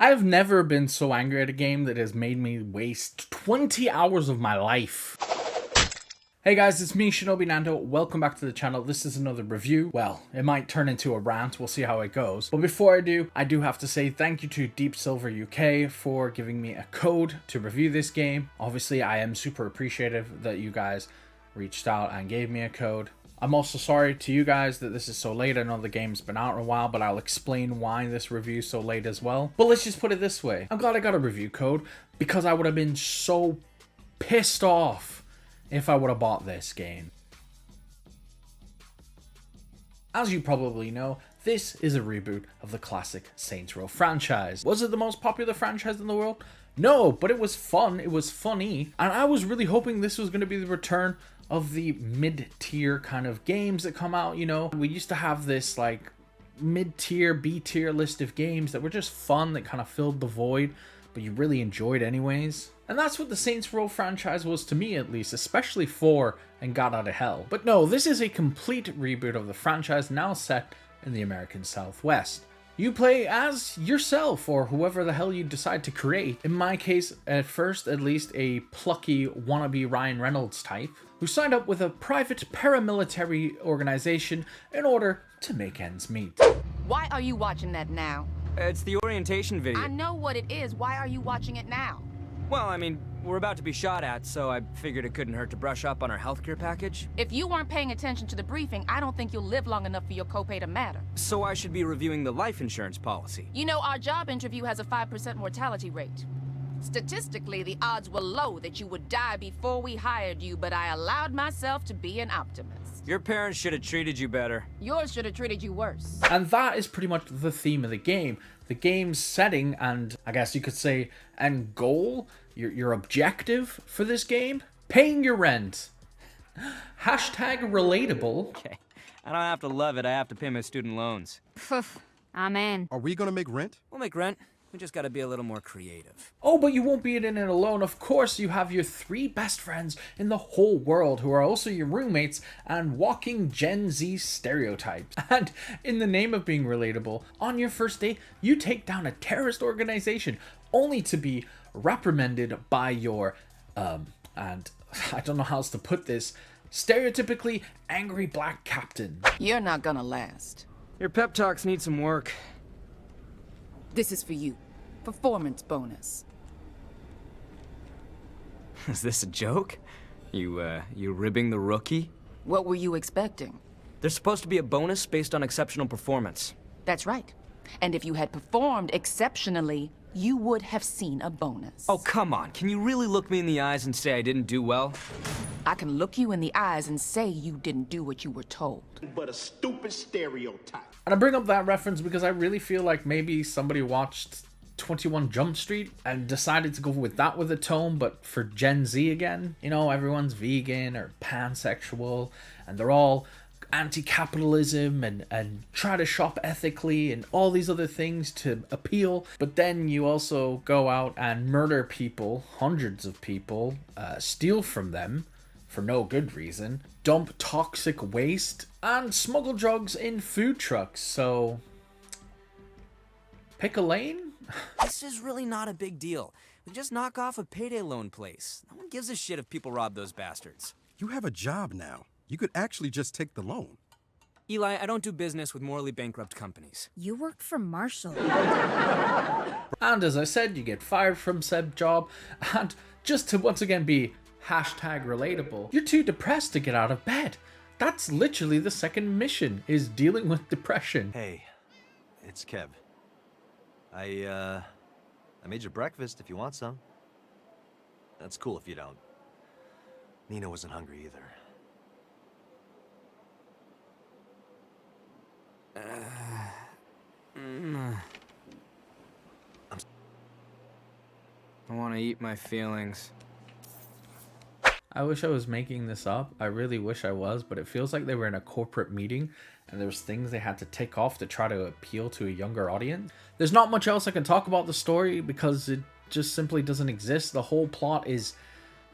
I have never been so angry at a game that has made me waste 20 hours of my life. Hey guys, it's me, Shinobi Nando. Welcome back to the channel. This is another review. Well, it might turn into a rant. We'll see how it goes. But before I do have to say thank you to Deep Silver UK for giving me a code to review this game. Obviously, I am super appreciative that you guys reached out and gave me a code. I'm also sorry to you guys that this is so late. I know the game's been out in a while, but I'll explain why this review is so late as well. But let's just put it this way. I'm glad I got a review code because I would have been so pissed off if I would have bought this game. As you probably know, this is a reboot of the classic Saints Row franchise. Was it the most popular franchise in the world? No, but it was fun, it was funny, and I was really hoping this was going to be the return of the mid-tier kind of games that come out, you know. We used to have this like mid-tier, B-tier list of games that were just fun, that kind of filled the void, but you really enjoyed anyways. And that's what the Saints Row franchise was to me, at least, especially 4 and Got Out of Hell. But no, this is a complete reboot of the franchise, now set in the American Southwest. You play as yourself, or whoever the hell you decide to create. In my case, at first, at least, a plucky wannabe Ryan Reynolds type, who signed up with a private paramilitary organization in order to make ends meet. Why are you watching that now? It's the orientation video. I know what it is. Why are you watching it now? Well, I mean, we're about to be shot at, so I figured it couldn't hurt to brush up on our healthcare package. If you weren't paying attention to the briefing, I don't think you'll live long enough for your copay to matter. So I should be reviewing the life insurance policy. You know, our job interview has a 5% mortality rate. Statistically, the odds were low that you would die before we hired you, but I allowed myself to be an optimist. Your parents should have treated you better. Yours should have treated you worse. And that is pretty much the theme of the game. The game's setting and, I guess you could say, end goal, your objective for this game, paying your rent. Hashtag relatable. Okay, I don't have to love it, I have to pay my student loans. I'm in. Are we gonna make rent? We'll make rent. We just gotta be a little more creative. Oh, but you won't be in it alone. Of course, you have your 3 best friends in the whole world who are also your roommates and walking Gen Z stereotypes. And in the name of being relatable, on your first day, you take down a terrorist organization only to be reprimanded by your, and I don't know how else to put this, stereotypically angry black captain. You're not gonna last. Your pep talks need some work. This is for you. Performance bonus. Is this a joke? You ribbing the rookie? What were you expecting? There's supposed to be a bonus based on exceptional performance. That's right. And if you had performed exceptionally, you would have seen a bonus. Oh, come on. Can you really look me in the eyes and say I didn't do well? I can look you in the eyes and say you didn't do what you were told. But a stupid stereotype. And I bring up that reference because I really feel like maybe somebody watched 21 Jump Street and decided to go with that with a tone, but for Gen Z again. You know, everyone's vegan or pansexual, and they're all anti-capitalism and try to shop ethically and all these other things to appeal. But then you also go out and murder people, hundreds of people, steal from them for no good reason, dump toxic waste, and smuggle drugs in food trucks. So pick a lane. This is really not a big deal. We just knock off a payday loan place. No one gives a shit if people rob those bastards. You have a job now. You could actually just take the loan. Eli, I don't do business with morally bankrupt companies. You work for Marshall. And as I said, you get fired from said job, and just to once again be hashtag relatable, you're too depressed to get out of bed. That's literally the second mission, is dealing with depression. Hey, it's Kev. I made you breakfast if you want some. That's cool if you don't. Nina wasn't hungry either. I want to eat my feelings. I wish I was making this up. I really wish I was, but it feels like they were in a corporate meeting and there's things they had to take off to try to appeal to a younger audience. There's not much else I can talk about the story because it just simply doesn't exist. The whole plot is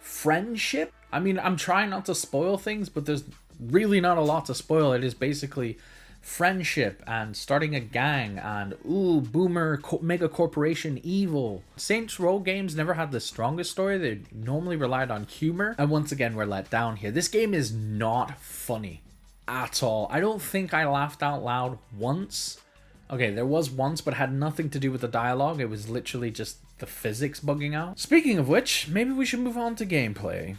friendship. I mean, I'm trying not to spoil things, but there's really not a lot to spoil. It is basically friendship and starting a gang and ooh, boomer mega corporation evil. Saints Row games never had the strongest story. They normally relied on humor, and once again we're let down here. This game is not funny at all. I don't think I laughed out loud once. Okay, there was once, but it had nothing to do with the dialogue. It was literally just the physics bugging out. Speaking of which, maybe we should move on to gameplay.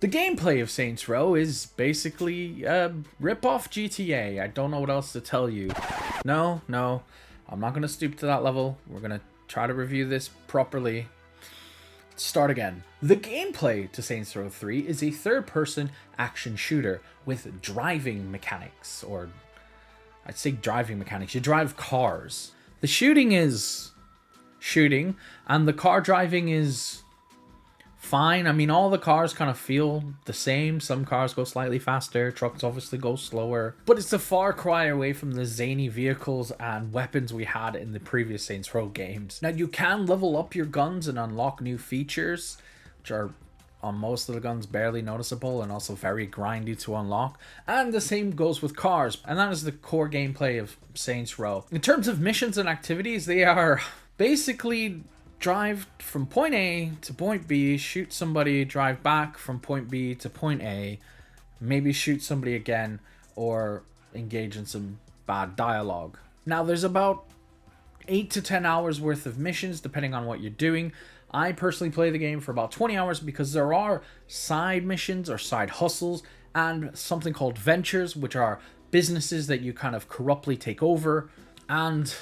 The gameplay of Saints Row is basically a rip-off GTA. I don't know what else to tell you. No, I'm not going to stoop to that level. We're going to try to review this properly. Start again. The gameplay to Saints Row 3 is a third-person action shooter with driving mechanics, or I'd say driving mechanics. You drive cars. The shooting is shooting, and the car driving is fine. I mean, all the cars kind of feel the same. Some cars go slightly faster, trucks obviously go slower, but it's a far cry away from the zany vehicles and weapons we had in the previous Saints Row games. Now, you can level up your guns and unlock new features, which are on most of the guns barely noticeable and also very grindy to unlock, and the same goes with cars, and that is the core gameplay of Saints Row. In terms of missions and activities, they are basically drive from point A to point B, shoot somebody, drive back from point B to point A, maybe shoot somebody again, or engage in some bad dialogue. Now, there's about 8 to 10 hours worth of missions depending on what you're doing. I personally play the game for about 20 hours because there are side missions or side hustles and something called ventures, which are businesses that you kind of corruptly take over. And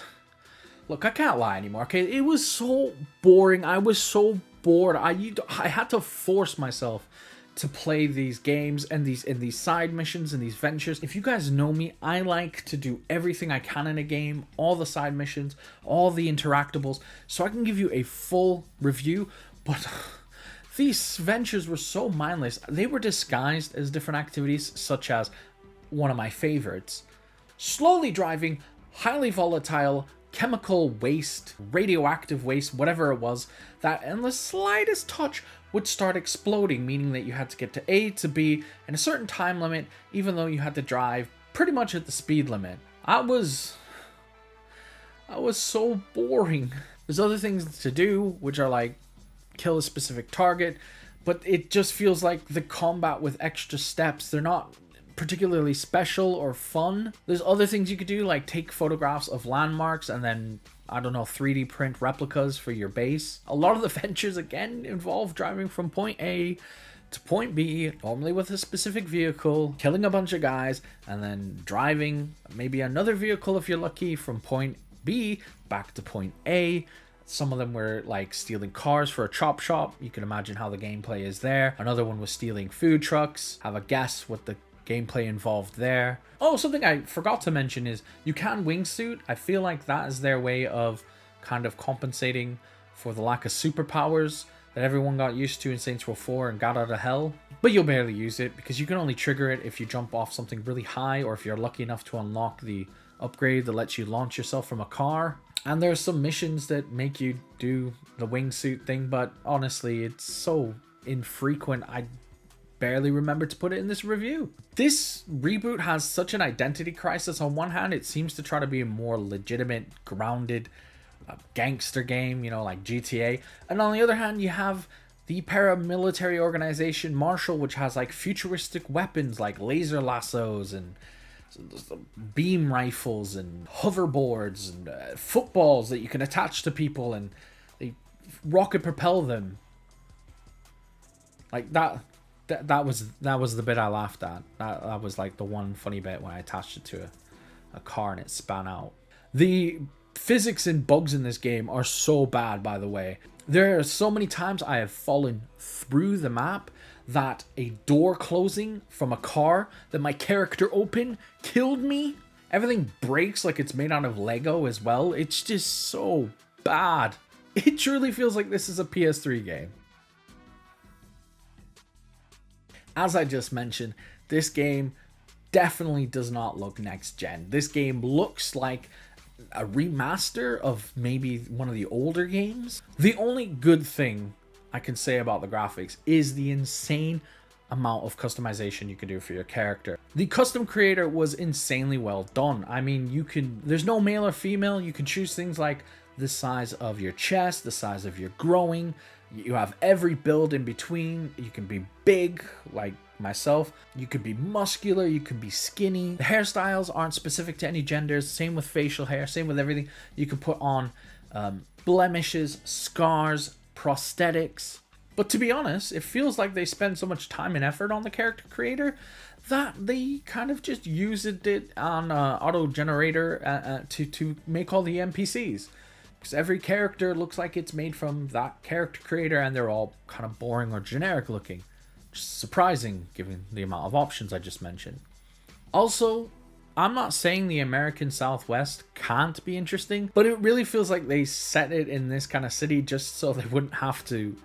look, I can't lie anymore, okay? It was so boring. I was so bored. I had to force myself to play these games and these side missions and these ventures. If you guys know me, I like to do everything I can in a game, all the side missions, all the interactables, so I can give you a full review, but these ventures were so mindless. They were disguised as different activities, such as one of my favorites, slowly driving highly volatile chemical waste, radioactive waste, whatever it was, that in the slightest touch would start exploding, meaning that you had to get to A to B in a certain time limit, even though you had to drive pretty much at the speed limit. I was so boring. There's other things to do, which are like kill a specific target, but it just feels like the combat with extra steps, they're not particularly special or fun. There's other things you could do, like take photographs of landmarks and then, I don't know, 3D print replicas for your base. A lot of the ventures, again, involve driving from point A to point B, normally with a specific vehicle, killing a bunch of guys, and then driving maybe another vehicle if you're lucky from point B back to point A. Some of them were like stealing cars for a chop shop. You can imagine how the gameplay is there. Another one was stealing food trucks. Have a guess what the gameplay involved there. Oh, something I forgot to mention is you can wingsuit. I feel like that is their way of kind of compensating for the lack of superpowers that everyone got used to in Saints Row 4 and got out of hell. But you'll barely use it because you can only trigger it if you jump off something really high or if you're lucky enough to unlock the upgrade that lets you launch yourself from a car. And there's some missions that make you do the wingsuit thing, but honestly, it's so infrequent, I barely remember to put it in this review. This reboot has such an identity crisis. On one hand, it seems to try to be a more legitimate, grounded gangster game, you know, like GTA. And on the other hand, you have the paramilitary organization Marshall, which has like futuristic weapons like laser lassos and beam rifles and hoverboards and footballs that you can attach to people and they rocket propel them. Like that was the bit I laughed at. That was like the one funny bit when I attached it to a car and it span out. The physics and bugs in this game are so bad, by the way. There are so many times I have fallen through the map that a door closing from a car that my character opened killed me. Everything breaks like it's made out of Lego as well. It's just so bad. It truly feels like this is a PS3 game. As I just mentioned, this game definitely does not look next gen. This game looks like a remaster of maybe one of the older games. The only good thing I can say about the graphics is the insane amount of customization you can do for your character. The custom creator was insanely well done. I mean, there's no male or female. You can choose things like the size of your chest, the size of your growing. You have every build in between. You can be big, like myself. You could be muscular, you could be skinny. The hairstyles aren't specific to any genders. Same with facial hair, same with everything. You can put on blemishes, scars, prosthetics. But to be honest, it feels like they spend so much time and effort on the character creator that they kind of just used it on auto generator to make all the NPCs. Because every character looks like it's made from that character creator, and they're all kind of boring or generic looking. Just surprising given the amount of options I just mentioned. Also, I'm not saying the American Southwest can't be interesting, but it really feels like they set it in this kind of city just so they wouldn't have to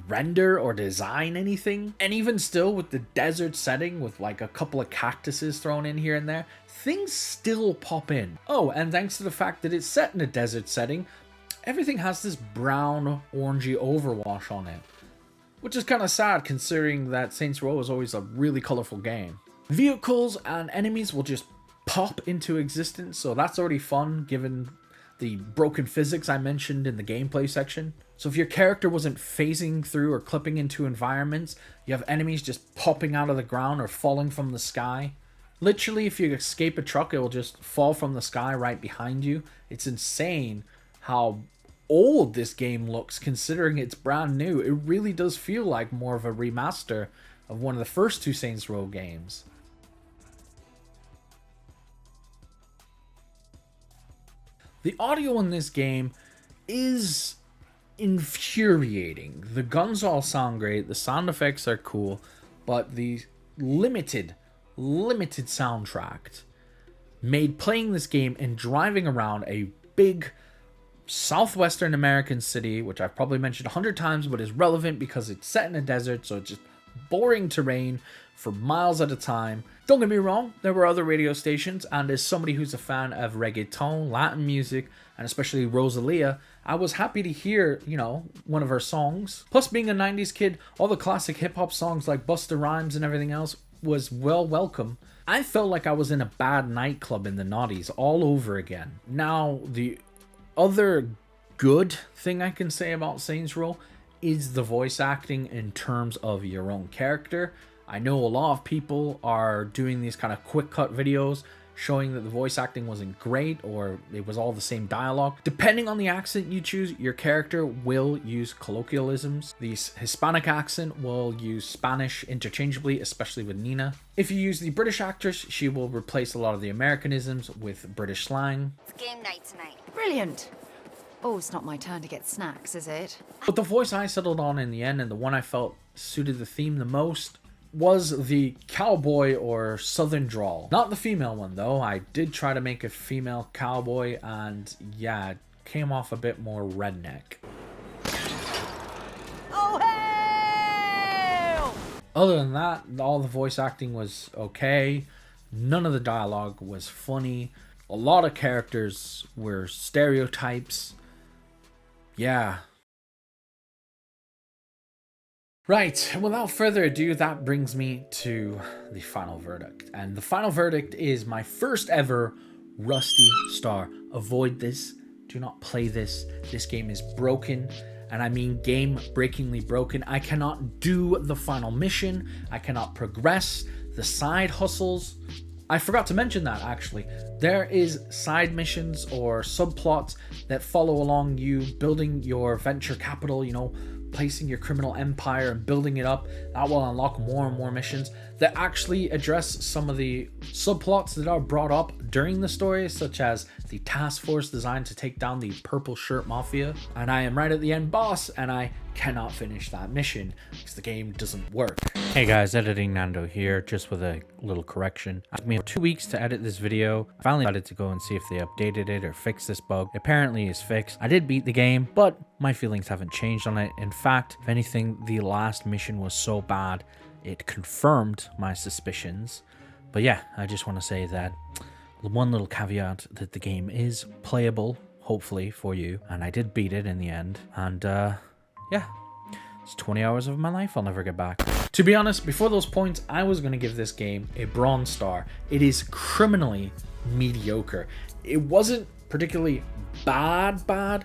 render or design anything. And even still, with the desert setting with like a couple of cactuses thrown in here and there, things still pop in. Oh, and thanks to the fact that it's set in a desert setting, everything has this brown orangey overwash on it, which is kind of sad considering that Saints Row is always a really colorful game. Vehicles and enemies will just pop into existence, so that's already fun given the broken physics I mentioned in the gameplay section. So if your character wasn't phasing through or clipping into environments, you have enemies just popping out of the ground or falling from the sky. Literally, if you escape a truck, it will just fall from the sky right behind you. It's insane how old this game looks considering it's brand new. It really does feel like more of a remaster of one of the first two Saints Row games. The audio in this game is infuriating. The guns all sound great, the sound effects are cool, but the limited soundtrack made playing this game and driving around a big southwestern American city, which I've probably mentioned 100 times, but is relevant because it's set in a desert, so it's just boring terrain for miles at a time. Don't get me wrong, there were other radio stations, and as somebody who's a fan of reggaeton, Latin music, and especially Rosalia, I was happy to hear, one of her songs. Plus, being a 90s kid, all the classic hip-hop songs like Busta Rhymes and everything else was well welcome. I felt like I was in a bad nightclub in the noughties all over again. Now, the other good thing I can say about Saints Row is the voice acting in terms of your own character. I know a lot of people are doing these kind of quick cut videos showing that the voice acting wasn't great or it was all the same dialogue. Depending on the accent you choose, your character will use colloquialisms. The Hispanic accent will use Spanish interchangeably, especially with Nina. If you use the British actress, she will replace a lot of the Americanisms with British slang. It's game night tonight. Brilliant. Oh, it's not my turn to get snacks, is it? But the voice I settled on in the end, and the one I felt suited the theme the most, was the cowboy or southern drawl. Not the female one though. I did try to make a female cowboy, and yeah, it came off a bit more redneck. Oh, hell! Other than that, all the voice acting was okay. None of the dialogue was funny. A lot of characters were stereotypes. Yeah. Right, and without further ado, that brings me to the final verdict. And the final verdict is my first ever Rusty star. Avoid this. Do not play this. This game is broken. And I mean game-breakingly broken. I cannot do the final mission. I cannot progress the side hustles. I forgot to mention that, actually. There is side missions or subplots that follow along you building your venture capital, placing your criminal empire and building it up. That will unlock more and more missions that actually address some of the subplots that are brought up during the story, such as the task force designed to take down the Purple Shirt Mafia. And I am right at the end boss, and I cannot finish that mission because the game doesn't work. Hey guys, Editing Nando here, just with a little correction. It took me 2 weeks to edit this video. I finally decided to go and see if they updated it or fixed this bug. Apparently it's fixed. I did beat the game, but my feelings haven't changed on it. In fact, if anything, the last mission was so bad, it confirmed my suspicions. But yeah, I just want to say that one little caveat, that the game is playable, hopefully, for you. And I did beat it in the end. And yeah, It's 20 hours of my life I'll never get back. To be honest, before those points, I was going to give this game a bronze star. It is criminally mediocre. It wasn't particularly bad, but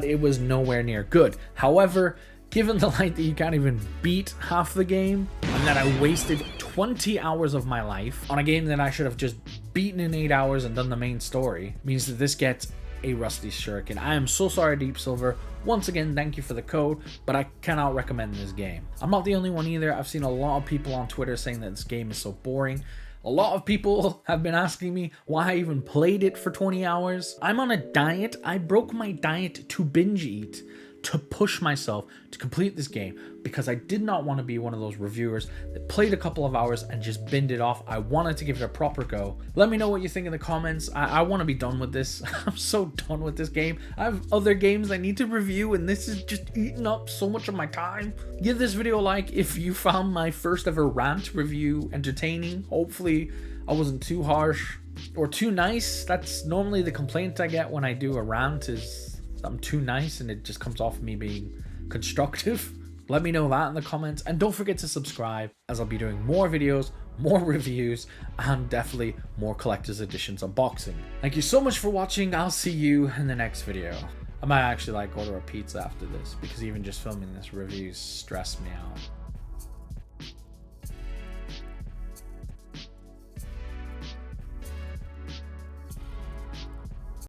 it was nowhere near good. However, given the light that you can't even beat half the game, and that I wasted 20 hours of my life on a game that I should have just beaten in 8 hours and done the main story, means that this gets a Rusty Shuriken. I am so sorry, Deep Silver. Once again, thank you for the code, but I cannot recommend this game. I'm not the only one either. I've seen a lot of people on Twitter saying that this game is so boring. A lot of people have been asking me why I even played it for 20 hours. I'm on a diet. I broke my diet to binge eat, to push myself to complete this game, because I did not want to be one of those reviewers that played a couple of hours and just binned it off. I wanted to give it a proper go. Let me know what you think in the comments. I want to be done with this. I'm so done with this game. I have other games I need to review, and this is just eating up so much of my time. Give this video a like if you found my first ever rant review entertaining. Hopefully I wasn't too harsh or too nice. That's normally the complaint I get when I do a rant, is I'm too nice and it just comes off me being constructive. Let me know that in the comments, and don't forget to subscribe, as I'll be doing more videos, more reviews, and definitely more collector's editions unboxing. Thank you so much for watching. I'll see you in the next video. I might actually order a pizza after this, because even just filming this review stressed me out.